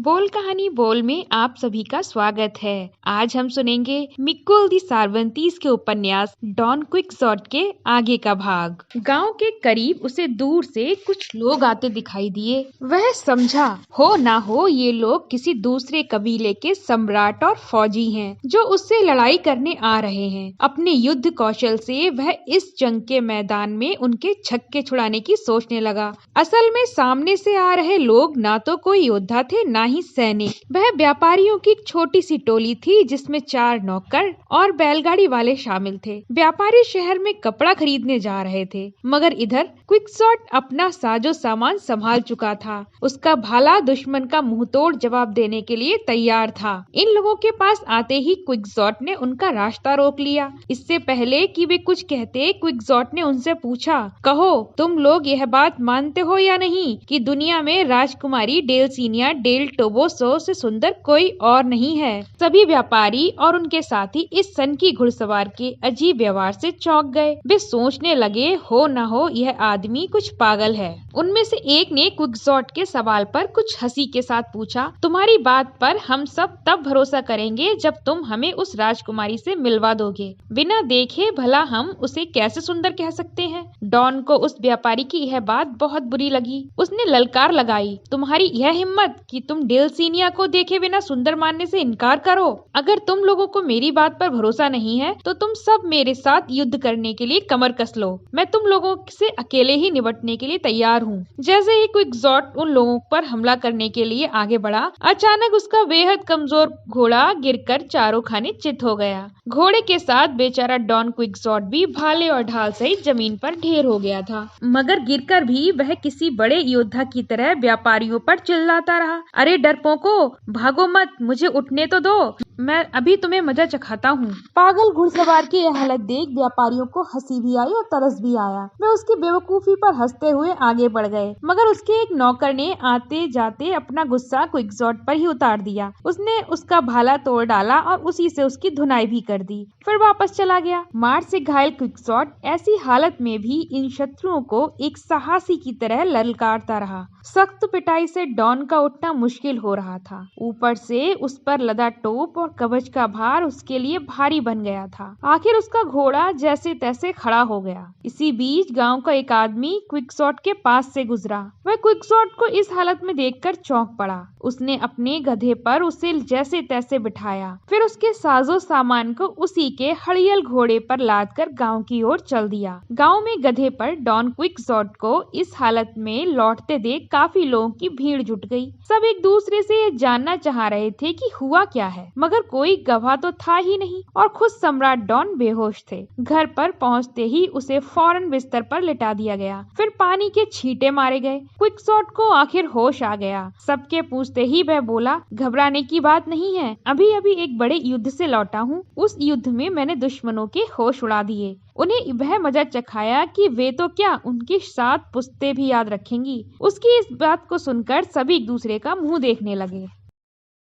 बोल कहानी बोल में आप सभी का स्वागत है। आज हम सुनेंगे मिक्कुल दी सार्वंतीस के उपन्यास डॉन क्विक्सॉट के आगे का भाग। गांव के करीब उसे दूर से कुछ लोग आते दिखाई दिए। वह समझा हो ना हो ये लोग किसी दूसरे कबीले के सम्राट और फौजी हैं जो उससे लड़ाई करने आ रहे हैं। अपने युद्ध कौशल से वह इस जंग के मैदान में उनके छक्के छुड़ाने की सोचने लगा। असल में सामने से आ रहे लोग ना तो कोई योद्धा थे ना ही सैनिक। वह व्यापारियों की एक छोटी सी टोली थी जिसमें 4 नौकर और बैलगाड़ी वाले शामिल थे। व्यापारी शहर में कपड़ा खरीदने जा रहे थे, मगर इधर क्विक्सॉट अपना साजो सामान संभाल चुका था। उसका भाला दुश्मन का मुंहतोड़ जवाब देने के लिए तैयार था। इन लोगों के पास आते ही क्विक्सॉट ने उनका रास्ता रोक लिया। इससे पहले कि वे कुछ कहते, क्विक्सॉट ने उनसे पूछा, कहो तुम लोग यह बात मानते हो या नहीं कि दुनिया में राजकुमारी डेल्सिनिया डेल टोबोसो से सुंदर कोई और नहीं है। सभी व्यापारी और उनके साथी इस सनकी घुड़सवार के अजीब व्यवहार से चौंक गए। वे सोचने लगे हो न हो यह आदमी कुछ पागल है। उनमें से एक ने क्विक्सॉट के सवाल पर कुछ हंसी के साथ पूछा, तुम्हारी बात पर हम सब तब भरोसा करेंगे जब तुम हमें उस राजकुमारी से मिलवा दोगे। बिना देखे भला हम उसे कैसे सुंदर कह सकते हैं। डॉन को उस व्यापारी की यह बात बहुत बुरी लगी। उसने ललकार लगाई, तुम्हारी यह हिम्मत कि तुम डेल्सिनिया को देखे बिना सुंदर मानने से इनकार करो। अगर तुम लोगों को मेरी बात पर भरोसा नहीं है तो तुम सब मेरे साथ युद्ध करने के लिए कमर कस लो। मैं तुम लोगों से अकेले ही निपटने के लिए तैयार हूँ। जैसे ही क्विक्सॉट उन लोगों पर हमला करने के लिए आगे बढ़ा, अचानक उसका बेहद कमजोर घोड़ा गिरकर चारों खाने चित हो गया। घोड़े के साथ बेचारा डॉन क्विक्सॉट भी भाले और ढाल सहित जमीन पर ढेर हो गया था, मगर गिरकर भी वह किसी बड़े योद्धा की तरह व्यापारियों पर चिल्लाता रहा, अरे डरपोको, भागो मत, मुझे उठने तो दो, मैं अभी तुम्हें मजा चखाता हूँ। पागल घुड़सवार की यह हालत देख व्यापारियों को हंसी भी आई और तरस भी आया। वे उसकी बेवकूफी पर हंसते हुए आगे बढ़ गए, मगर उसके एक नौकर ने आते जाते अपना गुस्सा क्विक्सॉट पर ही उतार दिया। उसने उसका भाला तोड़ डाला और उसी से उसकी धुनाई भी कर दी, फिर वापस चला गया। मार से घायल क्विक्सॉट ऐसी हालत में भी इन शत्रुओं को एक साहसी की तरह ललकारता रहा। सख्त पिटाई से डॉन का उठना मुश्किल हो रहा था। ऊपर से उस पर लदा टोप और कवच का भार उसके लिए भारी बन गया था। आखिर उसका घोड़ा जैसे तैसे खड़ा हो गया। इसी बीच गांव का एक आदमी क्विक्सॉट के पास से गुजरा। वह क्विक्सॉट को इस हालत में देखकर चौंक पड़ा। उसने अपने गधे पर उसे जैसे तैसे बिठाया, फिर उसके साजो सामान को उसी के हड़ियल घोड़े पर लादकर गांव की ओर चल दिया। गांव में गधे पर डॉन क्विक्सॉट को इस हालत में लौटते देख काफी लोगों की भीड़ जुट गई। सब एक दूसरे से ये जानना चाह रहे थे कि हुआ क्या है, मगर कोई गवाह तो था ही नहीं और खुद सम्राट डॉन बेहोश थे। घर पर पहुंचते ही उसे फौरन बिस्तर पर लिटा दिया गया, फिर पानी के छींटे मारे गए। क्विक्सॉट को आखिर होश आ गया। सबके पूछते ही वह बोला, घबराने की बात नहीं है, अभी अभी एक बड़े युद्ध से लौटा हूँ। उस युद्ध में मैंने दुश्मनों के होश उड़ा दिए। उन्हें वह मजा चखाया कि वे तो क्या, उनकी 7 पुश्तें भी याद रखेंगी। उसकी इस बात को सुनकर सभी एक दूसरे का मुंह देखने लगे।